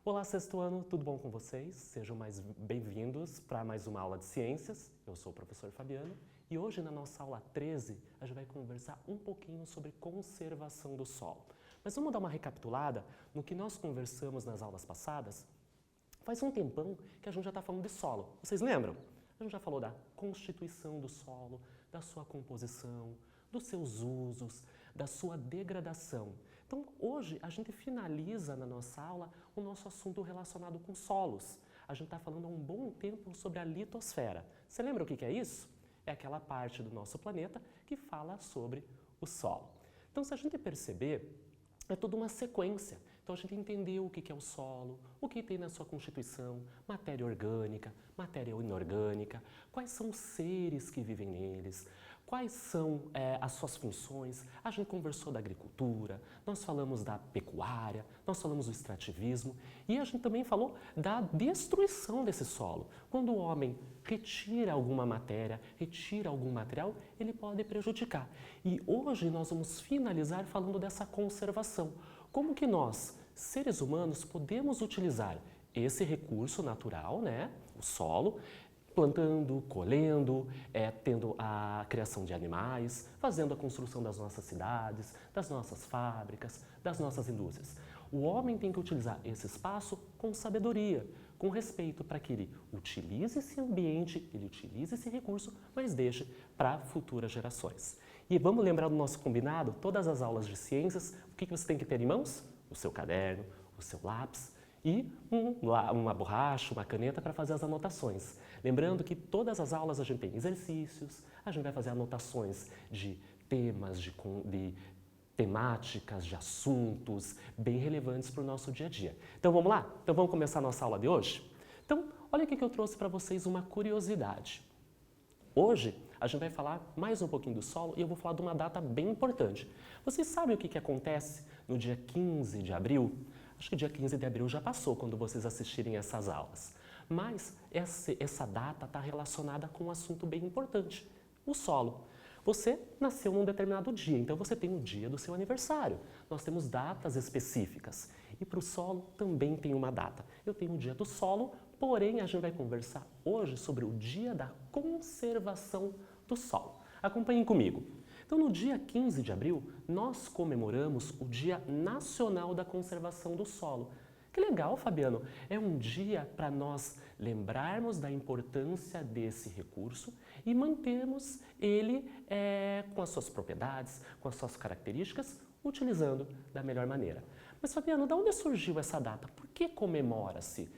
Olá, sexto ano, tudo bom com vocês? Sejam mais bem-vindos para mais uma aula de ciências. Eu sou o professor Fabiano e hoje na nossa aula 13 a gente vai conversar um pouquinho sobre conservação do solo. Mas vamos dar uma recapitulada no que nós conversamos nas aulas passadas? Faz um tempão que a gente já está falando de solo. Vocês lembram? A gente já falou da constituição do solo, da sua composição, dos seus usos, da sua degradação. Então, hoje, a gente finaliza na nossa aula o nosso assunto relacionado com solos. A gente está falando há um bom tempo sobre a litosfera. Você lembra o que é isso? É aquela parte do nosso planeta que fala sobre o solo. Então, se a gente perceber, é toda uma sequência. Então, a gente entendeu o que é o solo, o que tem na sua constituição, matéria orgânica, matéria inorgânica, quais são os seres que vivem neles, quais são as suas funções. A gente conversou da agricultura, nós falamos da pecuária, nós falamos do extrativismo e a gente também falou da destruição desse solo. Quando o homem retira alguma matéria, retira algum material, ele pode prejudicar. E hoje nós vamos finalizar falando dessa conservação. Como que nós, seres humanos, podemos utilizar esse recurso natural, né, o solo, plantando, colhendo, tendo a criação de animais, fazendo a construção das nossas cidades, das nossas fábricas, das nossas indústrias. O homem tem que utilizar esse espaço com sabedoria, com respeito, para que ele utilize esse ambiente, ele utilize esse recurso, mas deixe para futuras gerações. E vamos lembrar do nosso combinado? Todas as aulas de ciências, o que você tem que ter em mãos? O seu caderno, o seu lápis e uma borracha, uma caneta para fazer as anotações. Lembrando que todas as aulas a gente tem exercícios, a gente vai fazer anotações de temas, de temáticas, de assuntos bem relevantes para o nosso dia a dia. Então vamos lá? Então vamos começar a nossa aula de hoje? Então, olha aqui que eu trouxe para vocês uma curiosidade. Hoje a gente vai falar mais um pouquinho do solo e eu vou falar de uma data bem importante. Vocês sabem o que acontece no dia 15 de abril? Acho que dia 15 de abril já passou quando vocês assistirem essas aulas. Mas essa data está relacionada com um assunto bem importante, o solo. Você nasceu num determinado dia, então você tem o dia do seu aniversário. Nós temos datas específicas. E para o solo também tem uma data. Eu tenho o dia do solo, porém a gente vai conversar hoje sobre o dia da conservação do solo. Acompanhem comigo. Então, no dia 15 de abril, nós comemoramos o Dia Nacional da Conservação do Solo. Que legal, Fabiano! É um dia para nós lembrarmos da importância desse recurso e mantermos ele com as suas propriedades, com as suas características, utilizando da melhor maneira. Mas, Fabiano, de onde surgiu essa data? Por que comemora-se?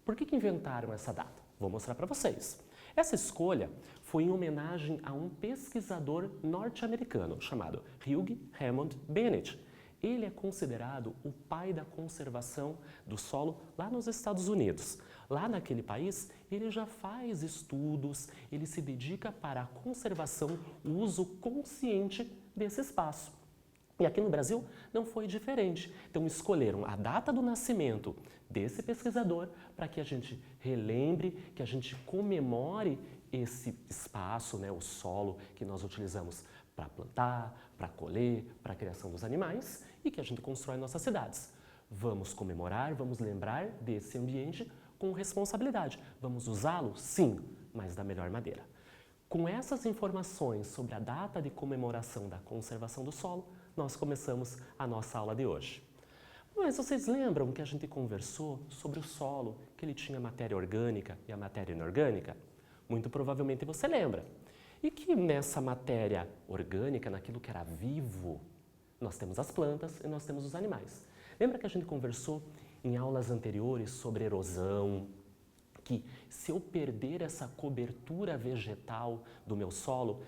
Por que inventaram essa data? Vou mostrar para vocês. Essa escolha foi em homenagem a um pesquisador norte-americano chamado Hugh Hammond Bennett. Ele é considerado o pai da conservação do solo lá nos Estados Unidos. Lá naquele país, ele já faz estudos, ele se dedica para a conservação, o uso consciente desse espaço. E aqui no Brasil não foi diferente. Então escolheram a data do nascimento desse pesquisador para que a gente relembre, que a gente comemore esse espaço, né, o solo que nós utilizamos para plantar, para colher, para a criação dos animais e que a gente constrói nossas cidades. Vamos comemorar, vamos lembrar desse ambiente com responsabilidade. Vamos usá-lo? Sim, mas da melhor maneira. Com essas informações sobre a data de comemoração da conservação do solo, nós começamos a nossa aula de hoje. Mas vocês lembram que a gente conversou sobre o solo, que ele tinha matéria orgânica e a matéria inorgânica? Muito provavelmente você lembra. E que nessa matéria orgânica, naquilo que era vivo, nós temos as plantas e nós temos os animais. Lembra que a gente conversou em aulas anteriores sobre erosão, que se eu perder essa cobertura vegetal do meu solo,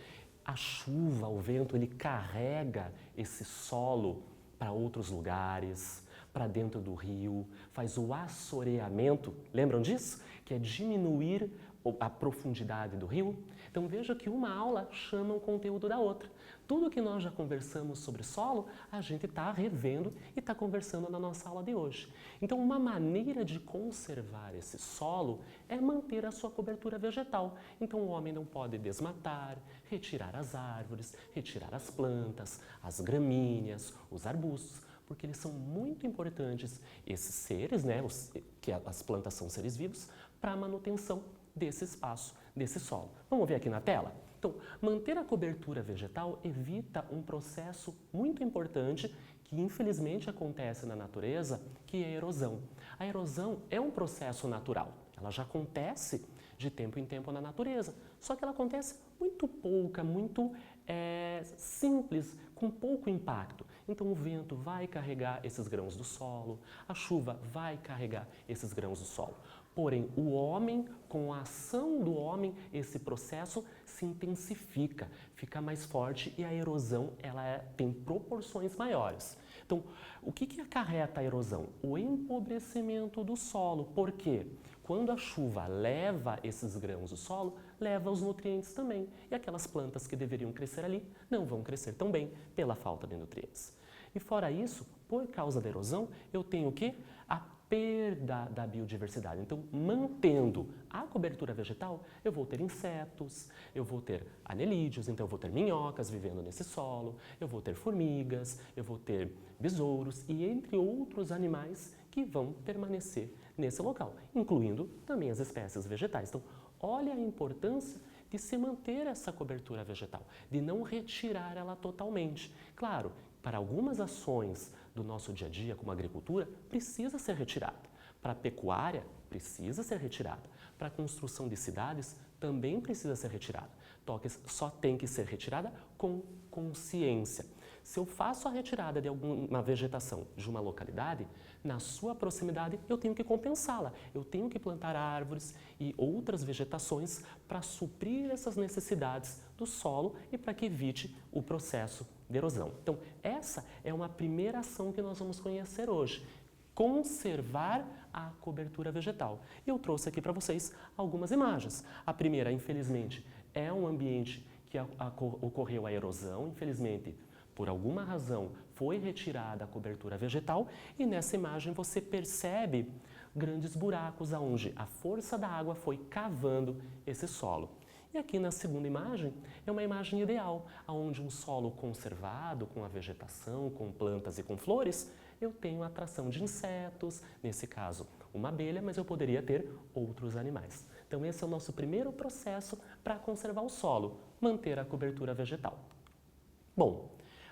a chuva, o vento, ele carrega esse solo para outros lugares, para dentro do rio, faz o assoreamento, lembram disso? Que é diminuir a profundidade do rio. Então veja que uma aula chama o conteúdo da outra. Tudo que nós já conversamos sobre solo, a gente está revendo e está conversando na nossa aula de hoje. Então uma maneira de conservar esse solo é manter a sua cobertura vegetal. Então o homem não pode desmatar, retirar as árvores, retirar as plantas, as gramíneas, os arbustos, porque eles são muito importantes, esses seres, né, que as plantas são seres vivos, para a manutenção desse espaço, desse solo. Vamos ver aqui na tela? Então, manter a cobertura vegetal evita um processo muito importante que infelizmente acontece na natureza, que é a erosão. A erosão é um processo natural, ela já acontece de tempo em tempo na natureza, só que ela acontece muito pouca, muito simples, com pouco impacto. Então o vento vai carregar esses grãos do solo, a chuva vai carregar esses grãos do solo. Porém, o homem, com a ação do homem, esse processo se intensifica, fica mais forte e a erosão tem proporções maiores. Então, o que acarreta a erosão? O empobrecimento do solo. Por quê? Quando a chuva leva esses grãos do solo, leva os nutrientes também. E aquelas plantas que deveriam crescer ali não vão crescer tão bem pela falta de nutrientes. E fora isso, por causa da erosão, eu tenho o quê? A perda da biodiversidade. Então, mantendo a cobertura vegetal, eu vou ter insetos, eu vou ter anelídeos, então eu vou ter minhocas vivendo nesse solo, eu vou ter formigas, eu vou ter besouros e entre outros animais que vão permanecer nesse local, incluindo também as espécies vegetais. Então, olha a importância de se manter essa cobertura vegetal, de não retirar ela totalmente. Claro, para algumas ações do nosso dia a dia, como a agricultura, precisa ser retirada. Para a pecuária, precisa ser retirada. Para a construção de cidades, também precisa ser retirada. Só tem que ser retirada com consciência. Se eu faço a retirada de alguma vegetação de uma localidade, na sua proximidade eu tenho que compensá-la. Eu tenho que plantar árvores e outras vegetações para suprir essas necessidades do solo e para que evite o processo de erosão. Então, essa é uma primeira ação que nós vamos conhecer hoje. Conservar a cobertura vegetal. Eu trouxe aqui para vocês algumas imagens. A primeira, infelizmente, é um ambiente que ocorreu a erosão, infelizmente, por alguma razão foi retirada a cobertura vegetal e nessa imagem você percebe grandes buracos onde a força da água foi cavando esse solo. E aqui na segunda imagem é uma imagem ideal, onde um solo conservado com a vegetação, com plantas e com flores, eu tenho a atração de insetos, nesse caso uma abelha, mas eu poderia ter outros animais. Então esse é o nosso primeiro processo para conservar o solo, manter a cobertura vegetal. Bom,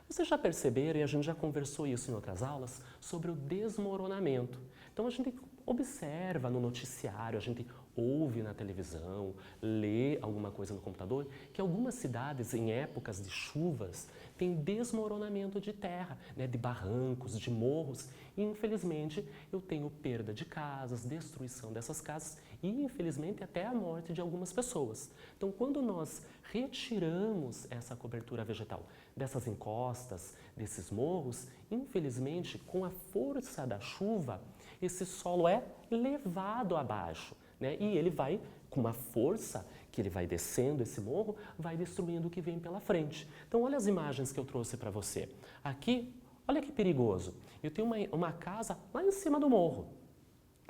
vocês já perceberam, e a gente já conversou isso em outras aulas, sobre o desmoronamento. Então a gente observa no noticiário, a gente ouve na televisão, lê alguma coisa no computador, que algumas cidades em épocas de chuvas têm desmoronamento de terra, né, de barrancos, de morros, e infelizmente eu tenho perda de casas, destruição dessas casas e infelizmente até a morte de algumas pessoas. Então quando nós retiramos essa cobertura vegetal dessas encostas, desses morros, infelizmente com a força da chuva, esse solo é levado abaixo, né? E ele vai, com uma força que ele vai descendo esse morro, vai destruindo o que vem pela frente. Então olha as imagens que eu trouxe para você. Aqui, olha que perigoso. Eu tenho uma casa lá em cima do morro.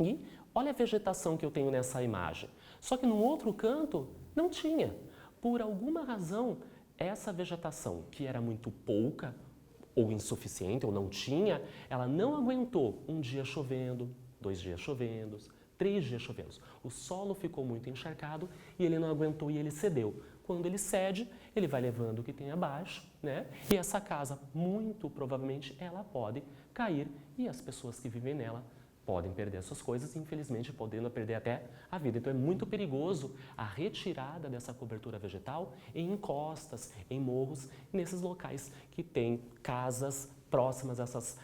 E olha a vegetação que eu tenho nessa imagem. Só que no outro canto não tinha. Por alguma razão, essa vegetação, que era muito pouca, ou insuficiente, ou não tinha, ela não aguentou um dia chovendo, 2 dias chovendo, 3 dias chovendo. O solo ficou muito encharcado e ele não aguentou e ele cedeu. Quando ele cede, ele vai levando o que tem abaixo, né? E essa casa, muito provavelmente, ela pode cair e as pessoas que vivem nela podem perder as suas coisas e, infelizmente, podendo perder até a vida. Então, é muito perigoso a retirada dessa cobertura vegetal em encostas, em morros, nesses locais que têm casas próximas a essas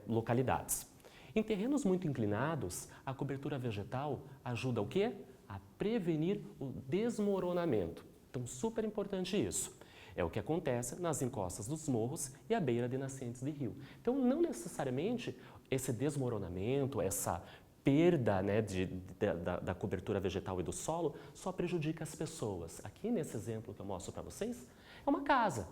localidades. Em terrenos muito inclinados, a cobertura vegetal ajuda o quê? A prevenir o desmoronamento. Então, super importante isso. É o que acontece nas encostas dos morros e à beira de nascentes de rio. Então, não necessariamente esse desmoronamento, essa perda, né, da cobertura vegetal e do solo só prejudica as pessoas. Aqui nesse exemplo que eu mostro para vocês, é uma casa.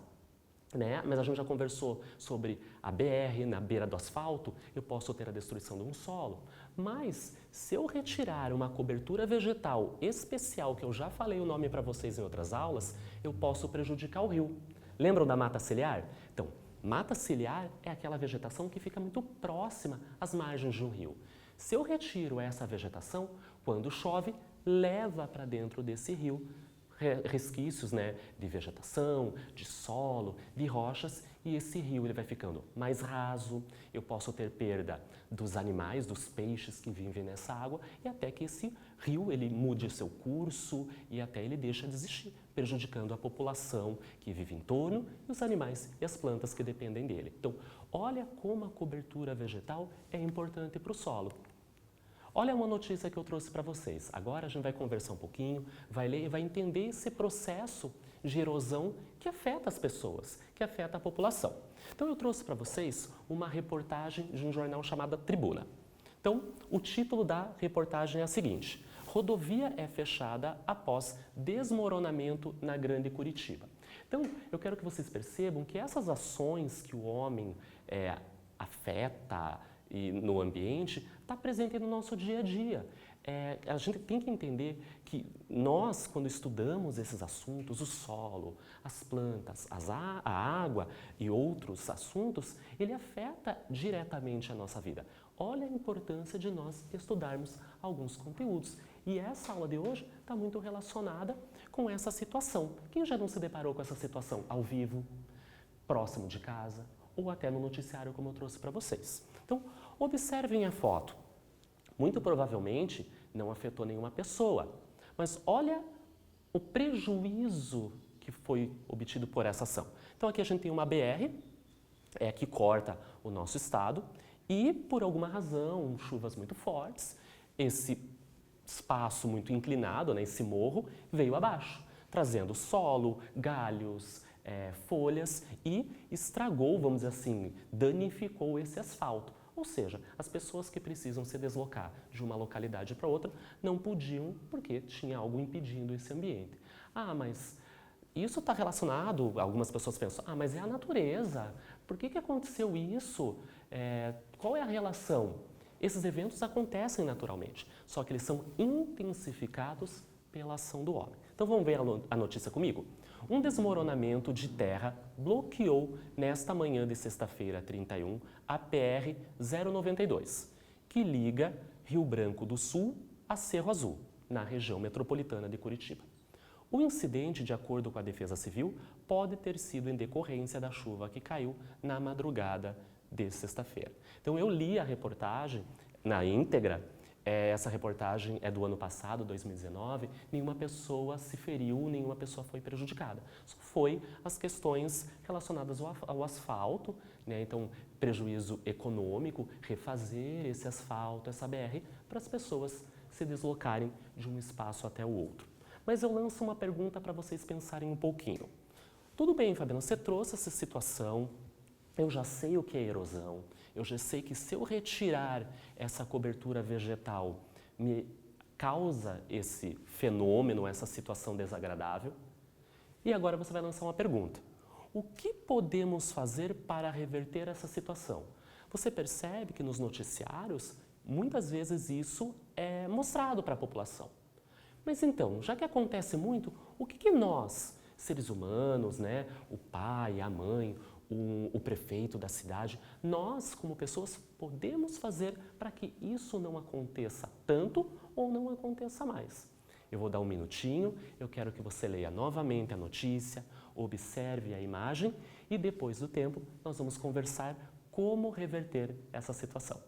Né? Mas a gente já conversou sobre a BR, na beira do asfalto, eu posso ter a destruição de um solo. Mas se eu retirar uma cobertura vegetal especial, que eu já falei o nome para vocês em outras aulas, eu posso prejudicar o rio. Lembram da mata ciliar? Então, mata ciliar é aquela vegetação que fica muito próxima às margens de um rio. Se eu retiro essa vegetação, quando chove, leva para dentro desse rio resquícios, né, de vegetação, de solo, de rochas, e esse rio ele vai ficando mais raso, eu posso ter perda dos animais, dos peixes que vivem nessa água, e até que esse rio ele mude o seu curso e até ele deixa de existir, prejudicando a população que vive em torno e os animais e as plantas que dependem dele. Então, olha como a cobertura vegetal é importante para o solo. Olha uma notícia que eu trouxe para vocês. Agora a gente vai conversar um pouquinho, vai ler e vai entender esse processo de erosão que afeta as pessoas, que afeta a população. Então eu trouxe para vocês uma reportagem de um jornal chamado Tribuna. Então o título da reportagem é a seguinte: rodovia é fechada após desmoronamento na Grande Curitiba. Então eu quero que vocês percebam que essas ações que o homem afeta no ambiente, está presente no nosso dia a dia. A gente tem que entender que nós, quando estudamos esses assuntos, o solo, as plantas, a água e outros assuntos, ele afeta diretamente a nossa vida. Olha a importância de nós estudarmos alguns conteúdos. E essa aula de hoje está muito relacionada com essa situação. Quem já não se deparou com essa situação ao vivo, próximo de casa, ou até no noticiário, como eu trouxe para vocês? Então, observem a foto. Muito provavelmente não afetou nenhuma pessoa, mas olha o prejuízo que foi obtido por essa ação. Então, aqui a gente tem uma BR que corta o nosso estado e, por alguma razão, chuvas muito fortes, esse espaço muito inclinado, né, esse morro, veio abaixo, trazendo solo, galhos, folhas e estragou, vamos dizer assim, danificou esse asfalto. Ou seja, as pessoas que precisam se deslocar de uma localidade para outra não podiam porque tinha algo impedindo esse ambiente. Ah, mas isso está relacionado, algumas pessoas pensam, mas é a natureza, por que aconteceu isso? Qual é a relação? Esses eventos acontecem naturalmente, só que eles são intensificados pela ação do homem. Então vamos ver a notícia comigo? Um desmoronamento de terra bloqueou nesta manhã de sexta-feira, 31, a PR-092, que liga Rio Branco do Sul a Cerro Azul, na região metropolitana de Curitiba. O incidente, de acordo com a Defesa Civil, pode ter sido em decorrência da chuva que caiu na madrugada de sexta-feira. Então eu li a reportagem na íntegra. Essa reportagem é do ano passado, 2019, nenhuma pessoa se feriu, nenhuma pessoa foi prejudicada. Só foi as questões relacionadas ao asfalto, né? Então prejuízo econômico, refazer esse asfalto, essa BR, para as pessoas se deslocarem de um espaço até o outro. Mas eu lanço uma pergunta para vocês pensarem um pouquinho. Tudo bem, Fabiana, você trouxe essa situação, eu já sei o que é erosão, eu já sei que se eu retirar essa cobertura vegetal, me causa esse fenômeno, essa situação desagradável. E agora você vai lançar uma pergunta. O que podemos fazer para reverter essa situação? Você percebe que nos noticiários, muitas vezes isso é mostrado para a população. Mas então, já que acontece muito, o que nós, seres humanos, né, o pai, a mãe, o prefeito da cidade, nós como pessoas podemos fazer para que isso não aconteça tanto ou não aconteça mais? Eu vou dar um minutinho, eu quero que você leia novamente a notícia, observe a imagem e depois do tempo nós vamos conversar como reverter essa situação.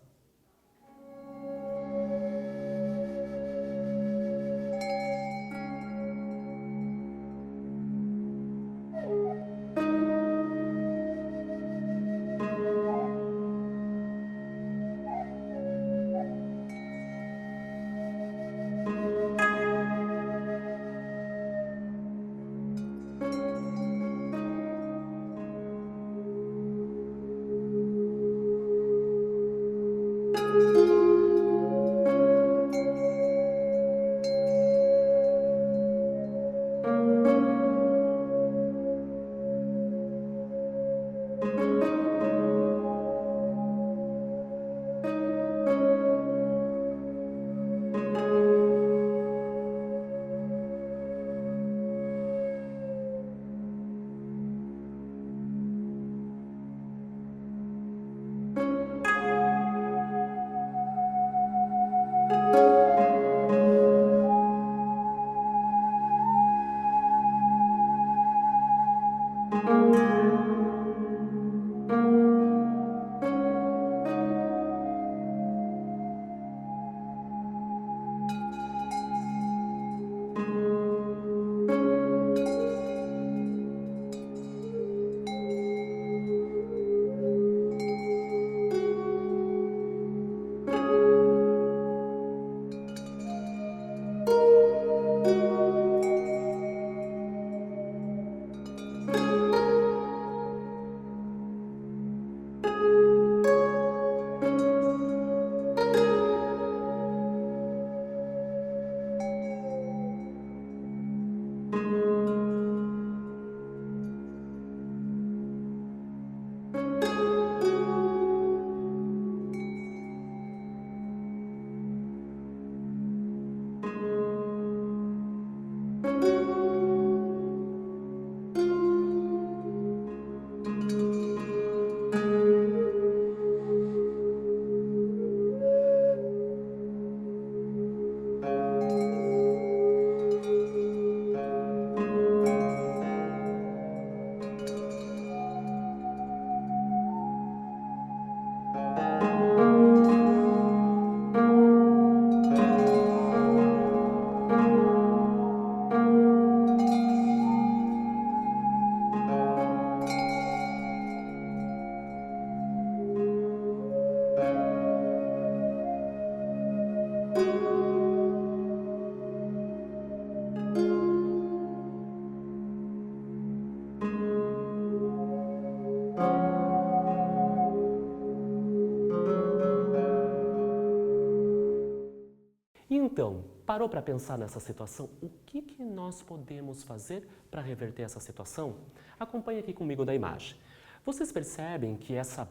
Então, parou para pensar nessa situação? O que nós podemos fazer para reverter essa situação? Acompanhe aqui comigo na imagem. Vocês percebem que essa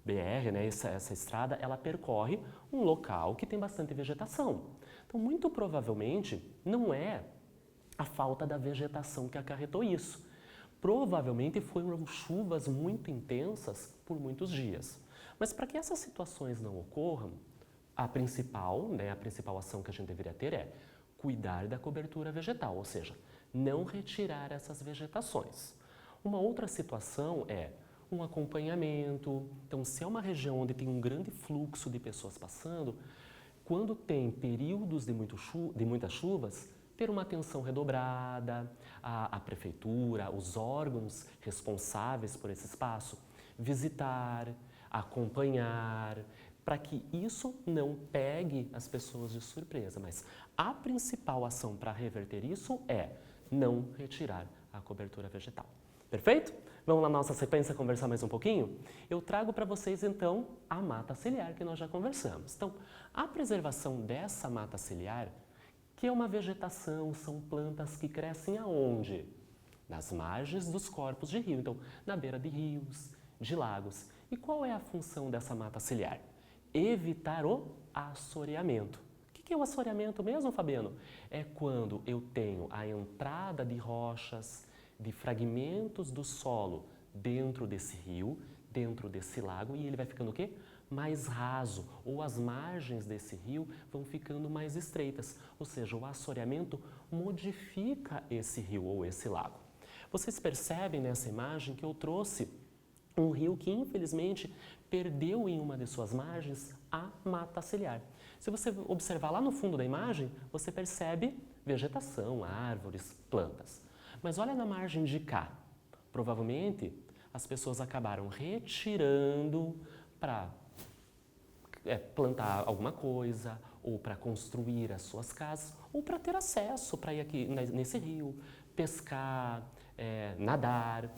BR, né, essa estrada, ela percorre um local que tem bastante vegetação. Então, muito provavelmente, não é a falta da vegetação que acarretou isso. Provavelmente foram chuvas muito intensas por muitos dias. Mas para que essas situações não ocorram, a principal ação que a gente deveria ter é cuidar da cobertura vegetal, ou seja, não retirar essas vegetações. Uma outra situação é um acompanhamento. Então, se é uma região onde tem um grande fluxo de pessoas passando, quando tem períodos de muitas chuvas, ter uma atenção redobrada, a prefeitura, os órgãos responsáveis por esse espaço, visitar, acompanhar, para que isso não pegue as pessoas de surpresa. Mas a principal ação para reverter isso é não retirar a cobertura vegetal. Perfeito? Vamos lá na nossa sequência conversar mais um pouquinho? Eu trago para vocês então a mata ciliar que nós já conversamos. Então, a preservação dessa mata ciliar, que é uma vegetação, são plantas que crescem aonde? Nas margens dos corpos de rio, então na beira de rios, de lagos. E qual é a função dessa mata ciliar? Evitar o assoreamento. O que é o assoreamento mesmo, Fabiano? É quando eu tenho a entrada de rochas, de fragmentos do solo dentro desse rio, dentro desse lago, e ele vai ficando o quê? Mais raso, ou as margens desse rio vão ficando mais estreitas, ou seja, o assoreamento modifica esse rio ou esse lago. Vocês percebem nessa imagem que eu trouxe um rio que infelizmente perdeu em uma de suas margens a mata ciliar. Se você observar lá no fundo da imagem, você percebe vegetação, árvores, plantas. Mas olha na margem de cá, provavelmente as pessoas acabaram retirando para plantar alguma coisa, ou para construir as suas casas, ou para ter acesso para ir aqui nesse rio, pescar, nadar.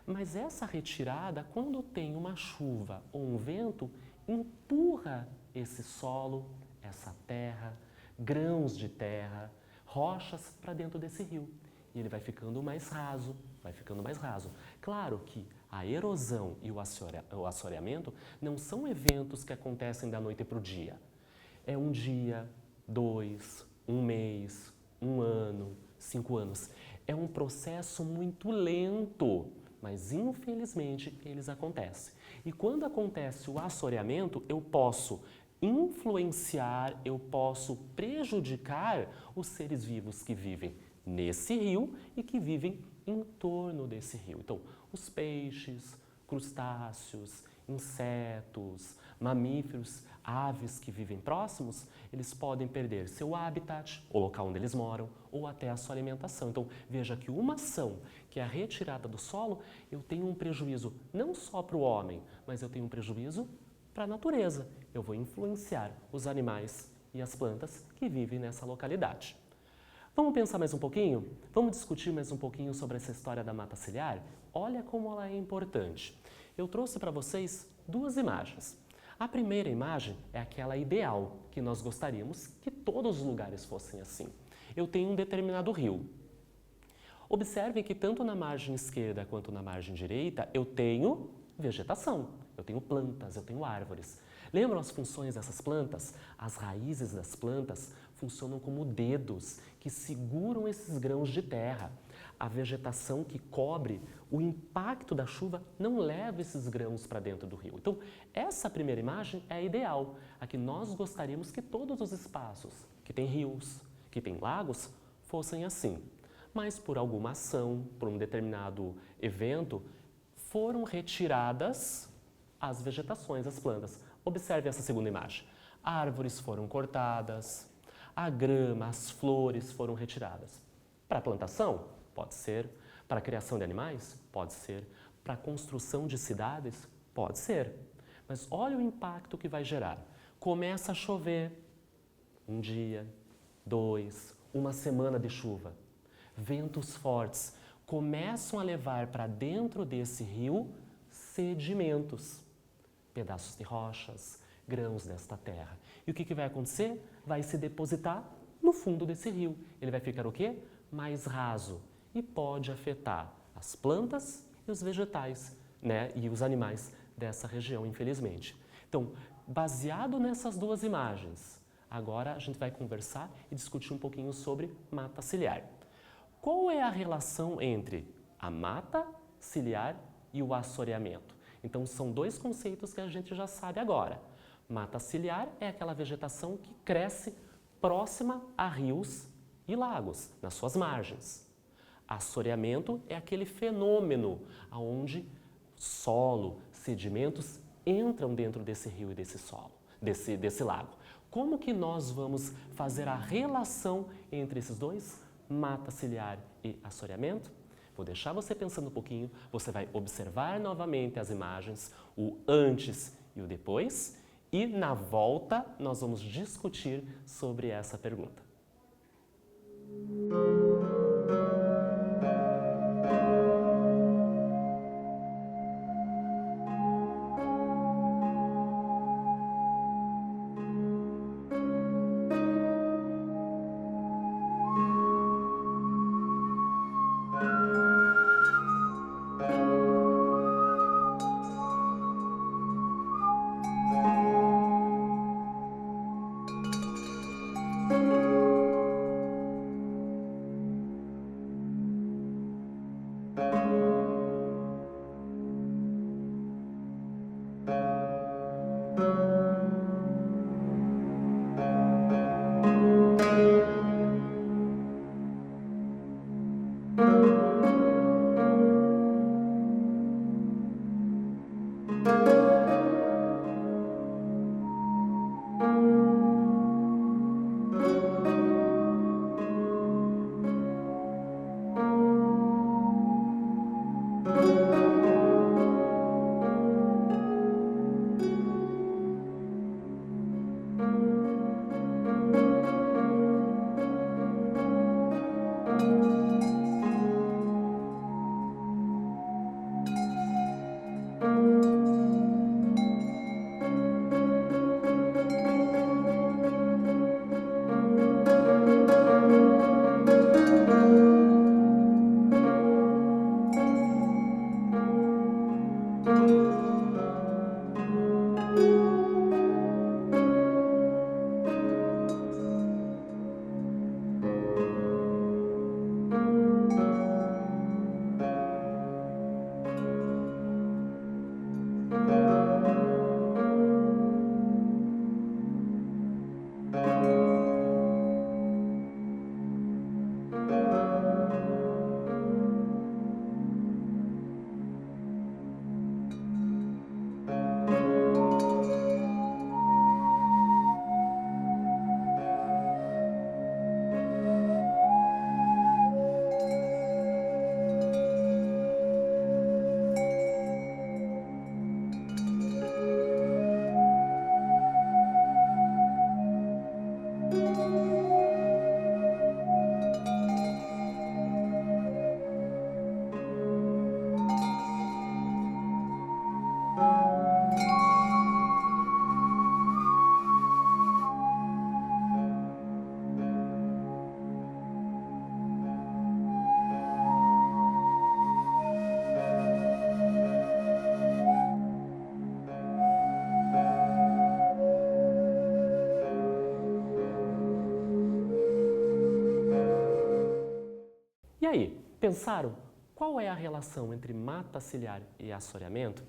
Mas essa retirada, quando tem uma chuva ou um vento, empurra esse solo, essa terra, grãos de terra, rochas para dentro desse rio. E ele vai ficando mais raso, vai ficando mais raso. Claro que a erosão e o assoreamento não são eventos que acontecem da noite para o dia. É um dia, 2, um mês, um ano, 5 anos. É um processo muito lento, mas infelizmente eles acontecem. E quando acontece o assoreamento, eu posso influenciar, eu posso prejudicar os seres vivos que vivem nesse rio e que vivem em torno desse rio. Então, os peixes, crustáceos, insetos, mamíferos, aves que vivem próximos, eles podem perder seu habitat, o local onde eles moram, ou até a sua alimentação. Então, veja que uma ação, que é a retirada do solo, eu tenho um prejuízo não só para o homem, mas eu tenho um prejuízo para a natureza. Eu vou influenciar os animais e as plantas que vivem nessa localidade. Vamos pensar mais um pouquinho? Vamos discutir mais um pouquinho sobre essa história da mata ciliar? Olha como ela é importante. Eu trouxe para vocês 2 imagens. A primeira imagem é aquela ideal, que nós gostaríamos que todos os lugares fossem assim. Eu tenho um determinado rio. Observe que tanto na margem esquerda quanto na margem direita eu tenho vegetação, eu tenho plantas, eu tenho árvores. Lembram as funções dessas plantas? As raízes das plantas funcionam como dedos que seguram esses grãos de terra. A vegetação que cobre o impacto da chuva não leva esses grãos para dentro do rio. Então, essa primeira imagem é a ideal, a que nós gostaríamos que todos os espaços que têm rios, que têm lagos, fossem assim. Mas por alguma ação, por um determinado evento, foram retiradas as vegetações, as plantas. Observe essa segunda imagem. Árvores foram cortadas, a grama, as flores foram retiradas. Para a plantação? Pode ser. Para a criação de animais? Pode ser. Para a construção de cidades? Pode ser. Mas olha o impacto que vai gerar. Começa a chover, um dia, 2, uma semana de chuva. Ventos fortes começam a levar para dentro desse rio sedimentos, pedaços de rochas, grãos desta terra. E o que vai acontecer? Vai se depositar no fundo desse rio. Ele vai ficar o quê? Mais raso e pode afetar as plantas e os vegetais, né? E os animais dessa região, infelizmente. Então, baseado nessas duas imagens, agora a gente vai conversar e discutir um pouquinho sobre mata ciliar. Qual é a relação entre a mata ciliar e o assoreamento? Então, são dois conceitos que a gente já sabe agora. Mata ciliar é aquela vegetação que cresce próxima a rios e lagos, nas suas margens. Assoreamento é aquele fenômeno onde solo, sedimentos entram dentro desse rio e desse solo, desse lago. Como que nós vamos fazer a relação entre esses dois, mata ciliar e assoreamento? Vou deixar você pensando um pouquinho, você vai observar novamente as imagens, o antes e o depois, e na volta nós vamos discutir sobre essa pergunta. E aí, pensaram qual é a relação entre mata ciliar e assoreamento?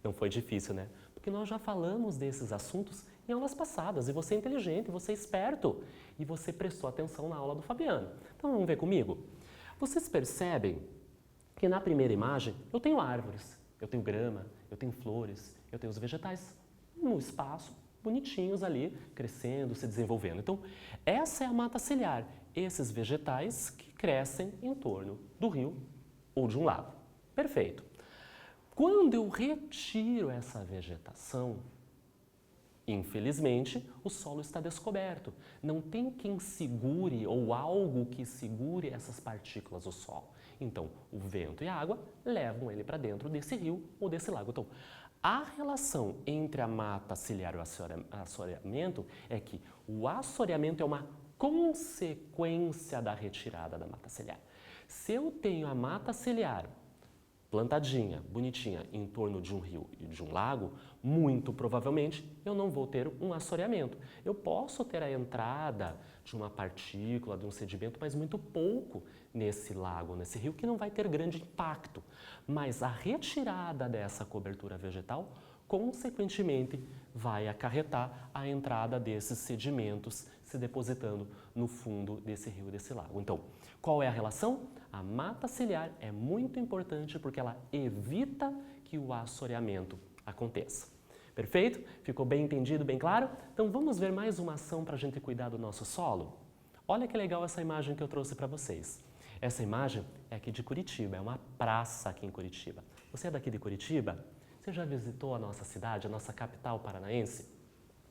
Não foi difícil, né? Porque nós já falamos desses assuntos em aulas passadas e você é inteligente, você é esperto e você prestou atenção na aula do Fabiano. Então vamos ver comigo? Vocês percebem que na primeira imagem eu tenho árvores, eu tenho grama, eu tenho flores, eu tenho os vegetais no espaço, bonitinhos ali, crescendo, se desenvolvendo. Então, essa é a mata ciliar, esses vegetais que crescem em torno do rio ou de um lago. Perfeito. Quando eu retiro essa vegetação, infelizmente, o solo está descoberto. Não tem quem segure ou algo que segure essas partículas do solo. Então, o vento e a água levam ele para dentro desse rio ou desse lago. Então, A relação entre a mata ciliar e o assoreamento é que o assoreamento é uma consequência da retirada da mata ciliar. Se eu tenho a mata ciliar plantadinha, bonitinha, em torno de um rio e de um lago, muito provavelmente eu não vou ter um assoreamento. Eu posso ter a entrada de uma partícula, de um sedimento, mas muito pouco nesse lago, nesse rio, que não vai ter grande impacto. Mas a retirada dessa cobertura vegetal, consequentemente, vai acarretar a entrada desses sedimentos se depositando no fundo desse rio, desse lago. Então, qual é a relação? A mata ciliar é muito importante porque ela evita que o assoreamento aconteça. Perfeito? Ficou bem entendido, bem claro? Então vamos ver mais uma ação para a gente cuidar do nosso solo? Olha que legal essa imagem que eu trouxe para vocês. Essa imagem é aqui de Curitiba, é uma praça aqui em Curitiba. Você é daqui de Curitiba? Você já visitou a nossa cidade, a nossa capital paranaense?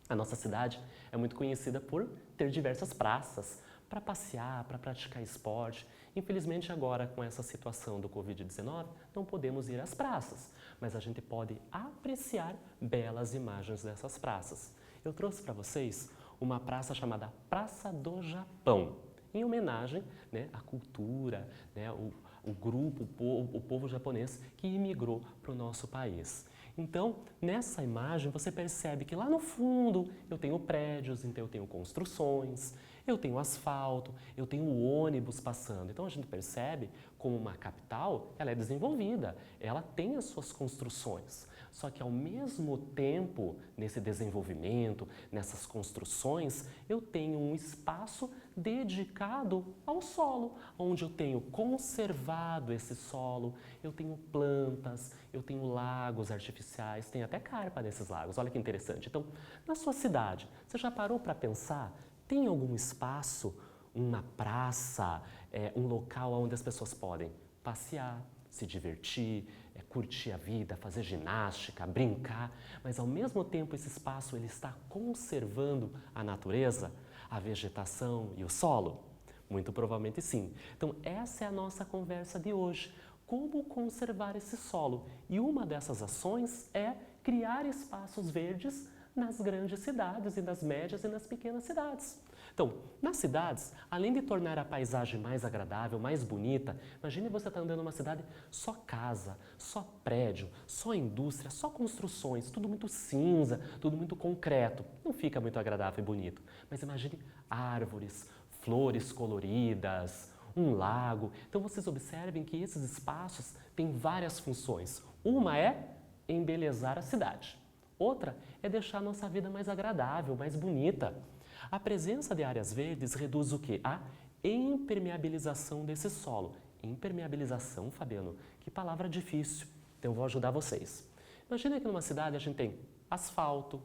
A nossa cidade é muito conhecida por ter diversas praças para passear, para praticar esporte. Infelizmente agora com essa situação do Covid-19 não podemos ir às praças, mas a gente pode apreciar belas imagens dessas praças. Eu trouxe para vocês uma praça chamada Praça do Japão, em homenagem, né, à cultura, né, o grupo, o povo japonês que imigrou para o nosso país. Então, nessa imagem você percebe que lá no fundo eu tenho prédios, então eu tenho construções, eu tenho asfalto, eu tenho ônibus passando. Então a gente percebe como uma capital, ela é desenvolvida, ela tem as suas construções. Só que ao mesmo tempo, nesse desenvolvimento, nessas construções, eu tenho um espaço dedicado ao solo, onde eu tenho conservado esse solo, eu tenho plantas, eu tenho lagos artificiais, tem até carpa nesses lagos, olha que interessante. Então, na sua cidade, você já parou para pensar, tem algum espaço, uma praça, um local onde as pessoas podem passear, se divertir, curtir a vida, fazer ginástica, brincar, mas ao mesmo tempo esse espaço ele está conservando a natureza, a vegetação e o solo? Muito provavelmente sim. Então essa é a nossa conversa de hoje. Como conservar esse solo? E uma dessas ações é criar espaços verdes nas grandes cidades e nas médias e nas pequenas cidades. Então, nas cidades, além de tornar a paisagem mais agradável, mais bonita, imagine você estar andando numa cidade só casa, só prédio, só indústria, só construções, tudo muito cinza, tudo muito concreto. Não fica muito agradável e bonito. Mas imagine árvores, flores coloridas, um lago. Então vocês observem que esses espaços têm várias funções. Uma é embelezar a cidade. Outra é deixar a nossa vida mais agradável, mais bonita. A presença de áreas verdes reduz o quê? A impermeabilização desse solo. Impermeabilização, Fabiano, que palavra difícil. Então eu vou ajudar vocês. Imagina que numa cidade a gente tem asfalto,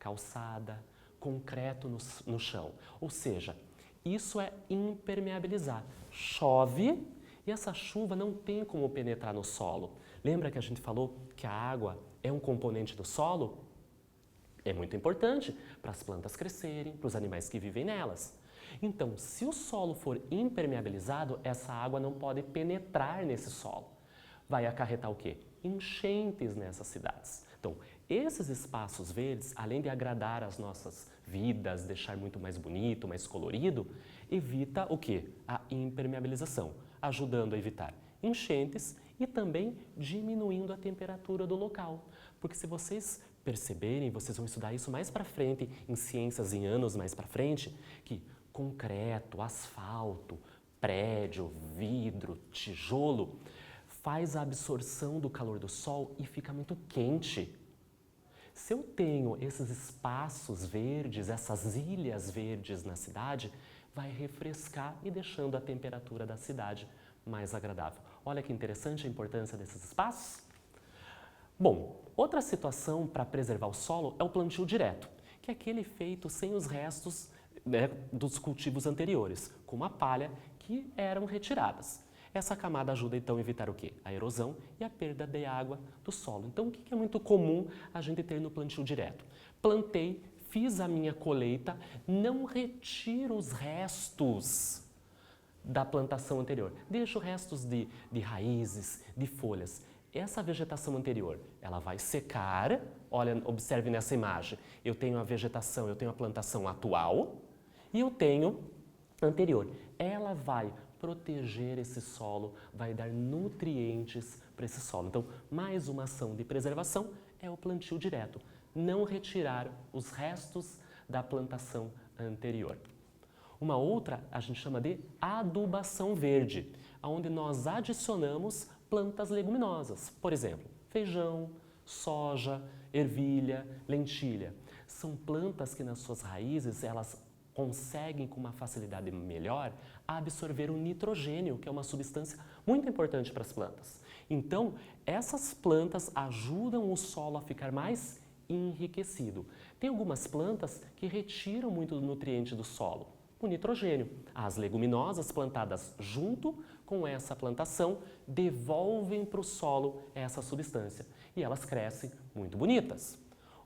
calçada, concreto no chão. Ou seja, isso é impermeabilizar. Chove e essa chuva não tem como penetrar no solo. Lembra que a gente falou que a água é um componente do solo? É muito importante para as plantas crescerem, para os animais que vivem nelas. Então, se o solo for impermeabilizado, essa água não pode penetrar nesse solo. Vai acarretar o quê? Enchentes nessas cidades. Então, esses espaços verdes, além de agradar as nossas vidas, deixar muito mais bonito, mais colorido, evita o quê? A impermeabilização, ajudando a evitar enchentes e também diminuindo a temperatura do local. Porque se vocês perceberem, vocês vão estudar isso mais para frente, em ciências em anos mais para frente, que concreto, asfalto, prédio, vidro, tijolo, faz a absorção do calor do sol e fica muito quente. Se eu tenho esses espaços verdes, essas ilhas verdes na cidade, vai refrescar e deixando a temperatura da cidade mais agradável. Olha que interessante a importância desses espaços. Bom, outra situação para preservar o solo é o plantio direto, que é aquele feito sem os restos, né, dos cultivos anteriores, como a palha, que eram retiradas. Essa camada ajuda então a evitar o quê? A erosão e a perda de água do solo. Então o que é muito comum a gente ter no plantio direto? Plantei, fiz a minha colheita, não retiro os restos da plantação anterior. Deixo restos de raízes, de folhas. essa vegetação anterior, ela vai secar. Olha, observe nessa imagem. Eu tenho a vegetação, eu tenho a plantação atual e eu tenho a anterior. Ela vai proteger esse solo, vai dar nutrientes para esse solo. Então, mais uma ação de preservação é o plantio direto. Não retirar os restos da plantação anterior. Uma outra a gente chama de adubação verde, onde nós adicionamos plantas leguminosas. Por exemplo, feijão, soja, ervilha, lentilha. São plantas que nas suas raízes elas conseguem com uma facilidade melhor absorver o nitrogênio, que é uma substância muito importante para as plantas. Então, essas plantas ajudam o solo a ficar mais enriquecido. Tem algumas plantas que retiram muito do nutriente do solo, o nitrogênio. As leguminosas plantadas junto com essa plantação devolvem para o solo essa substância e elas crescem muito bonitas.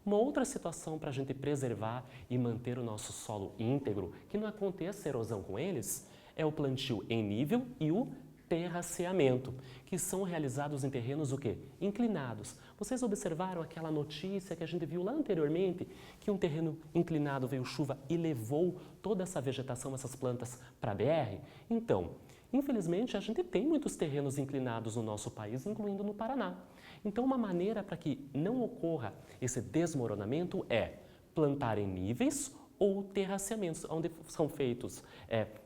Uma outra situação para a gente preservar e manter o nosso solo íntegro, que não aconteça erosão com eles, é o plantio em nível e o terraceamento, que são realizados em terrenos o quê? Inclinados. Vocês observaram aquela notícia que a gente viu lá anteriormente, que um terreno inclinado veio chuva e levou toda essa vegetação, essas plantas para a BR? Então, infelizmente, a gente tem muitos terrenos inclinados no nosso país, incluindo no Paraná. Então, uma maneira para que não ocorra esse desmoronamento é plantar em níveis ou terraceamentos, onde são feitos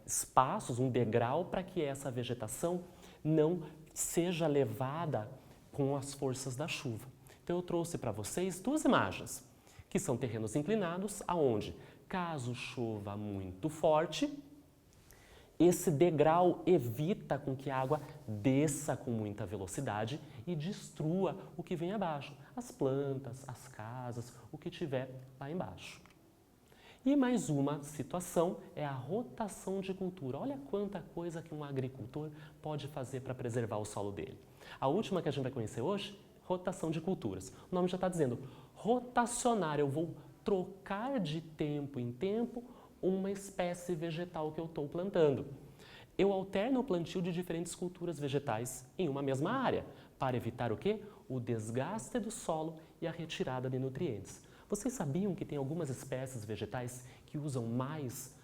espaços, um degrau para que essa vegetação não seja levada com as forças da chuva. Então eu trouxe para vocês duas imagens, que são terrenos inclinados, aonde, caso chova muito forte, esse degrau evita com que a água desça com muita velocidade e destrua o que vem abaixo, as plantas, as casas, o que tiver lá embaixo. E mais uma situação é a rotação de cultura. Olha quanta coisa que um agricultor pode fazer para preservar o solo dele. A última que a gente vai conhecer hoje, rotação de culturas. O nome já está dizendo, rotacionar, eu vou trocar de tempo em tempo uma espécie vegetal que eu estou plantando. Eu alterno o plantio de diferentes culturas vegetais em uma mesma área, para evitar o quê? O desgaste do solo e a retirada de nutrientes. Vocês sabiam que tem algumas espécies vegetais que usam mais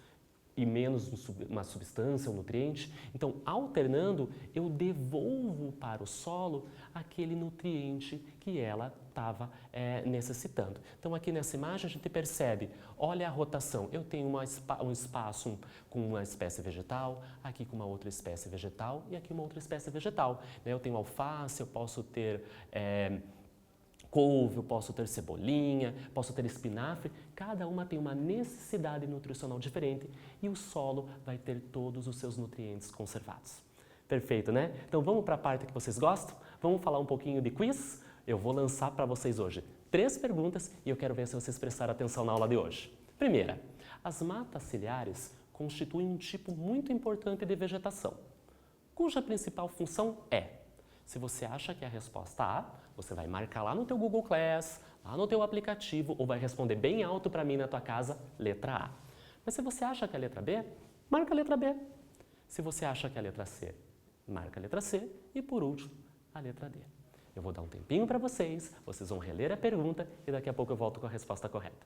e menos uma substância, um nutriente? Então, alternando, eu devolvo para o solo aquele nutriente que ela estava necessitando. Então, aqui nessa imagem a gente percebe, olha a rotação. Eu tenho um espaço com uma espécie vegetal, aqui com uma outra espécie vegetal e aqui uma outra espécie vegetal. Eu tenho alface, eu posso ter couve, eu posso ter cebolinha, posso ter espinafre, cada uma tem uma necessidade nutricional diferente e o solo vai ter todos os seus nutrientes conservados. Perfeito, né? Então vamos para a parte que vocês gostam? Vamos falar um pouquinho de quiz? Eu vou lançar para vocês hoje 3 perguntas e eu quero ver se vocês prestaram atenção na aula de hoje. Primeira, as matas ciliares constituem um tipo muito importante de vegetação, cuja principal função é. Se você acha que é a resposta A, você vai marcar lá no teu Google Class, lá no teu aplicativo, ou vai responder bem alto para mim na tua casa, letra A. Mas se você acha que é a letra B, marca a letra B. Se você acha que é a letra C, marca a letra C. E por último, a letra D. Eu vou dar um tempinho para vocês vão reler a pergunta e daqui a pouco eu volto com a resposta correta.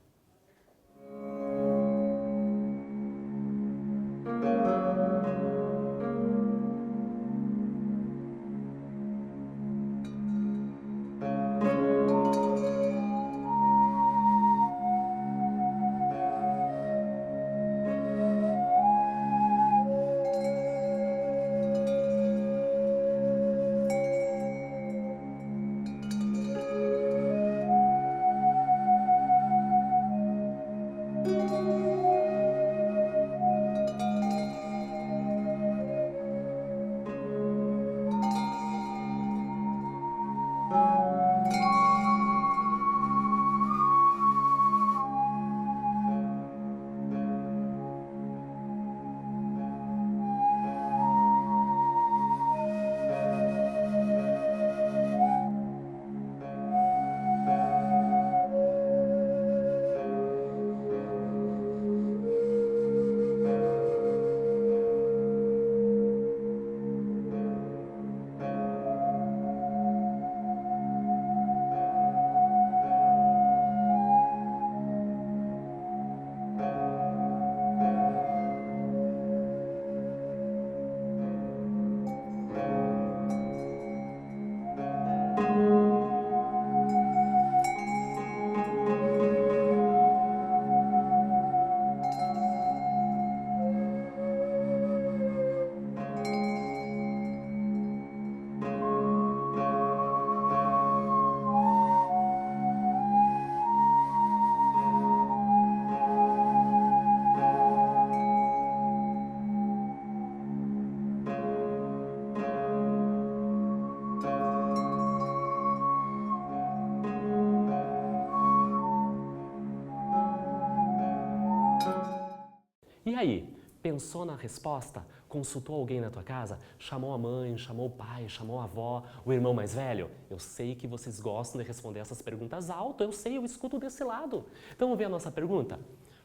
aí? Pensou na resposta? Consultou alguém na tua casa? Chamou a mãe, chamou o pai, chamou a avó, o irmão mais velho? Eu sei que vocês gostam de responder essas perguntas alto, eu sei, eu escuto desse lado. Então vamos ver a nossa pergunta?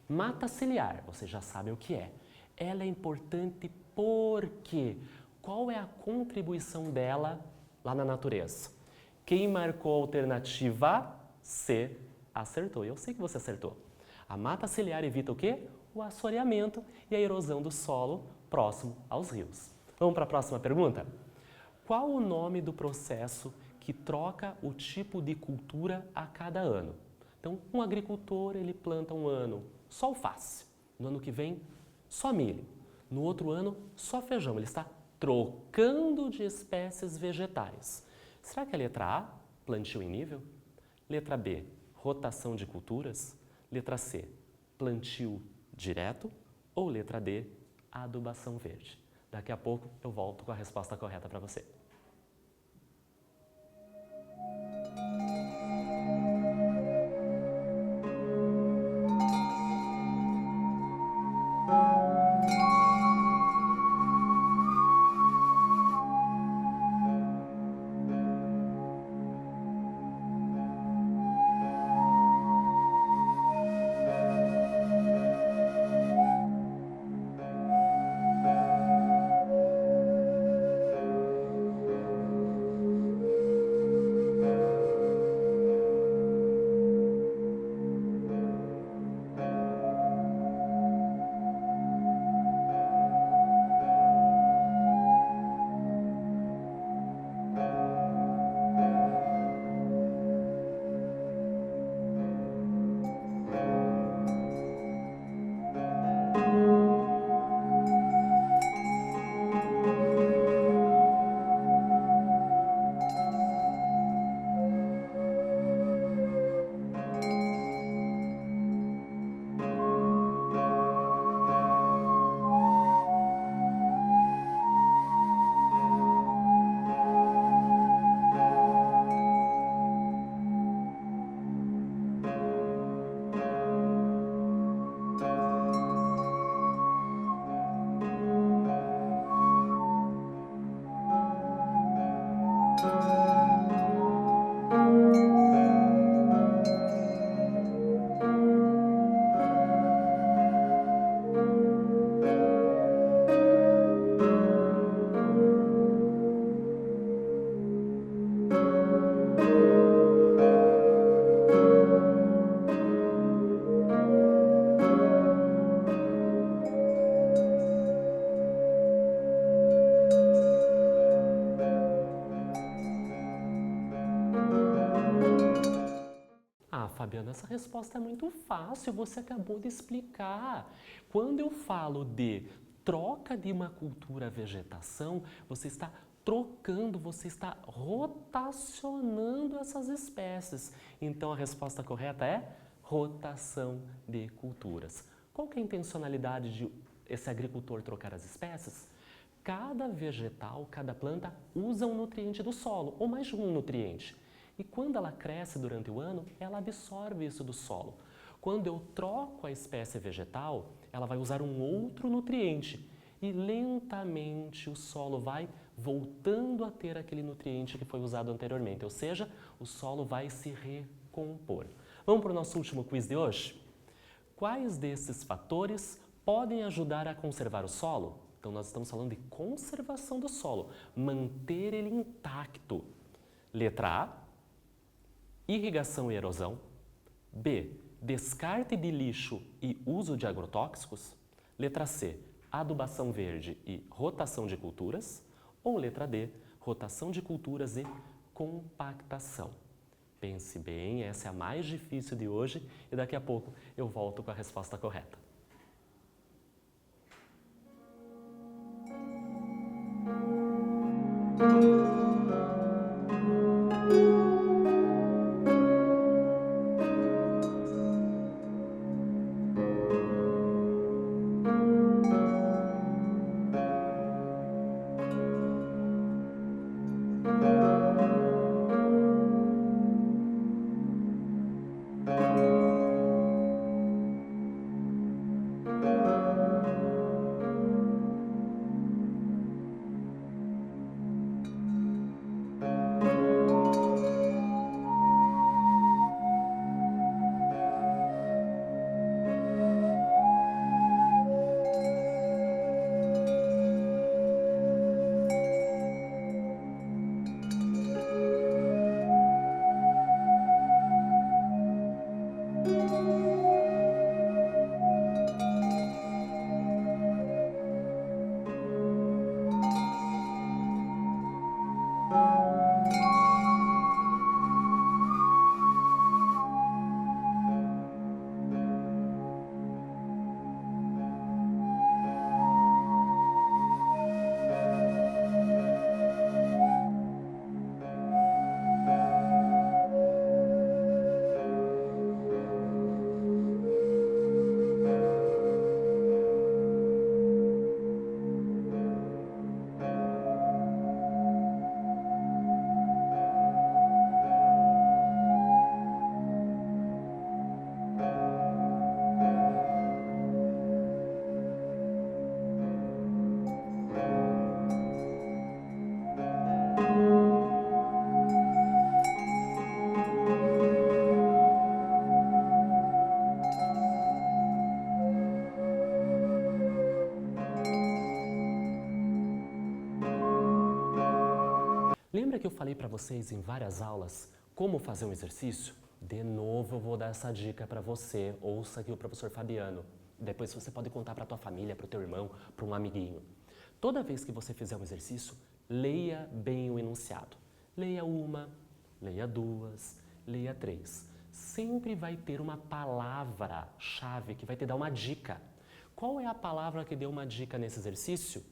Mata ciliar, vocês já sabem o que é. Ela é importante porque qual é a contribuição dela lá na natureza? Quem marcou a alternativa C acertou. Eu sei que você acertou. A mata ciliar evita o quê? O assoreamento e a erosão do solo próximo aos rios. Vamos para a próxima pergunta? Qual o nome do processo que troca o tipo de cultura a cada ano? Então, um agricultor, ele planta um ano só alface. No ano que vem, só milho. No outro ano, só feijão. Ele está trocando de espécies vegetais. Será que a letra A, plantio em nível? Letra B, rotação de culturas? Letra C, plantio direto? Ou letra D, adubação verde? Daqui a pouco eu volto com a resposta correta para você. Fabiana, essa resposta é muito fácil, você acabou de explicar. Quando eu falo de troca de uma cultura à vegetação, você está trocando, você está rotacionando essas espécies. Então a resposta correta é rotação de culturas. Qual que é a intencionalidade de esse agricultor trocar as espécies? Cada vegetal, cada planta usa um nutriente do solo, ou mais de um nutriente. E quando ela cresce durante o ano, ela absorve isso do solo. Quando eu troco a espécie vegetal, ela vai usar um outro nutriente e lentamente o solo vai voltando a ter aquele nutriente que foi usado anteriormente, ou seja, o solo vai se recompor. Vamos para o nosso último quiz de hoje? Quais desses fatores podem ajudar a conservar o solo? Então nós estamos falando de conservação do solo, manter ele intacto. Letra A, irrigação e erosão. B, descarte de lixo e uso de agrotóxicos. Letra C, adubação verde e rotação de culturas. Ou letra D, rotação de culturas e compactação. Pense bem, essa é a mais difícil de hoje e daqui a pouco eu volto com a resposta correta. Lembra que eu falei para vocês em várias aulas como fazer um exercício? De novo eu vou dar essa dica para você. Ouça aqui o professor Fabiano. Depois você pode contar para a tua família, para o teu irmão, para um amiguinho. Toda vez que você fizer um exercício, leia bem o enunciado. Leia uma, leia duas, leia três. Sempre vai ter uma palavra-chave que vai te dar uma dica. Qual é a palavra que deu uma dica nesse exercício?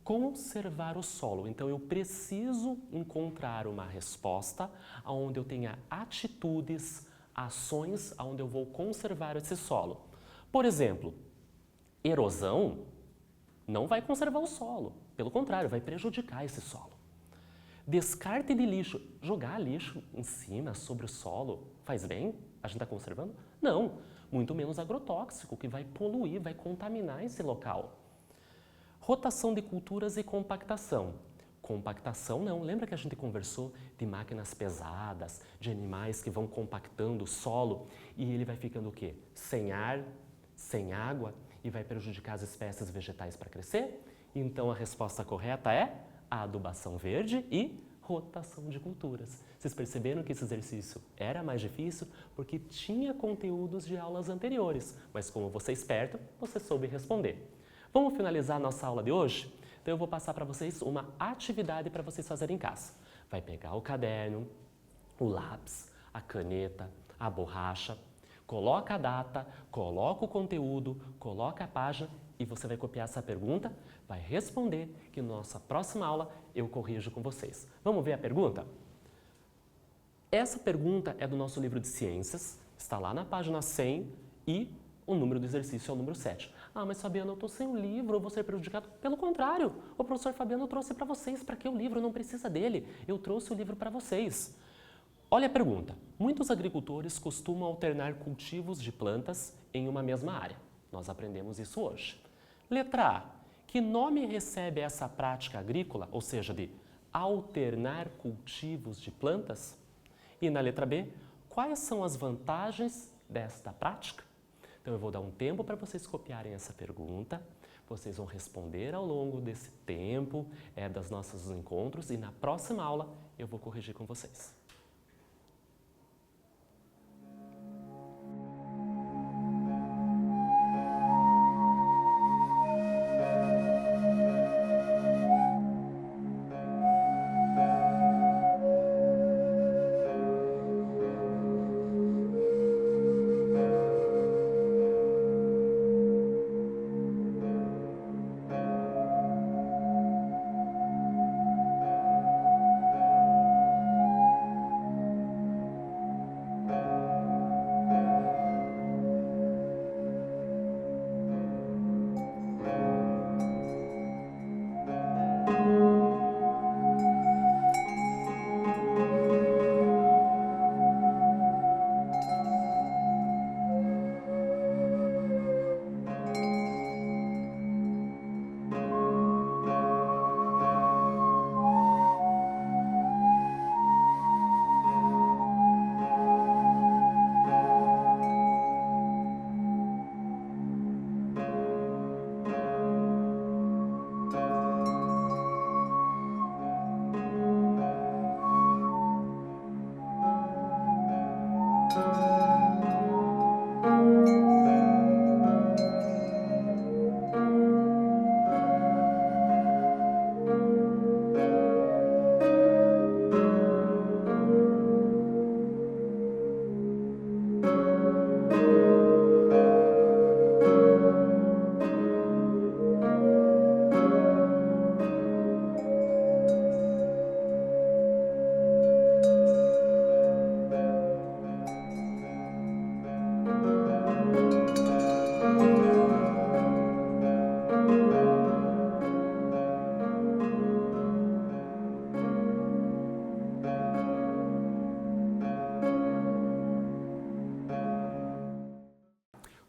Conservar o solo. Então, eu preciso encontrar uma resposta onde eu tenha atitudes, ações, onde eu vou conservar esse solo. Por exemplo, erosão não vai conservar o solo. Pelo contrário, vai prejudicar esse solo. Descarte de lixo. Jogar lixo em cima, sobre o solo, faz bem? A gente está conservando? Não. Muito menos agrotóxico, que vai poluir, vai contaminar esse local. Rotação de culturas e compactação. Compactação não. Lembra que a gente conversou de máquinas pesadas, de animais que vão compactando o solo e ele vai ficando o quê? Sem ar, sem água e vai prejudicar as espécies vegetais para crescer? Então a resposta correta é adubação verde e rotação de culturas. Vocês perceberam que esse exercício era mais difícil porque tinha conteúdos de aulas anteriores, mas como você é esperto, você soube responder. Vamos finalizar a nossa aula de hoje? Então eu vou passar para vocês uma atividade para vocês fazerem em casa. Vai pegar o caderno, o lápis, a caneta, a borracha, coloca a data, coloca o conteúdo, coloca a página e você vai copiar essa pergunta, vai responder que na nossa próxima aula eu corrijo com vocês. Vamos ver a pergunta? Essa pergunta é do nosso livro de ciências, está lá na página 100 e o número do exercício é o número 7. Ah, mas Fabiano, eu estou sem o livro, eu vou ser prejudicado. Pelo contrário, o professor Fabiano trouxe para vocês. Para que o livro? Não precisa dele. Eu trouxe o livro para vocês. Olha a pergunta. Muitos agricultores costumam alternar cultivos de plantas em uma mesma área. Nós aprendemos isso hoje. Letra A. Que nome recebe essa prática agrícola, ou seja, de alternar cultivos de plantas? E na letra B, quais são as vantagens desta prática? Então eu vou dar um tempo para vocês copiarem essa pergunta, vocês vão responder ao longo desse tempo, dos nossos encontros e na próxima aula eu vou corrigir com vocês.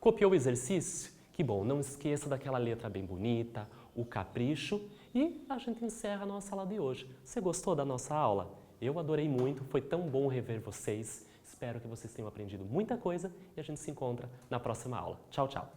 Copiou o exercício? Que bom, não esqueça daquela letra bem bonita, o capricho e a gente encerra a nossa aula de hoje. Você gostou da nossa aula? Eu adorei muito, foi tão bom rever vocês. Espero que vocês tenham aprendido muita coisa e a gente se encontra na próxima aula. Tchau, tchau!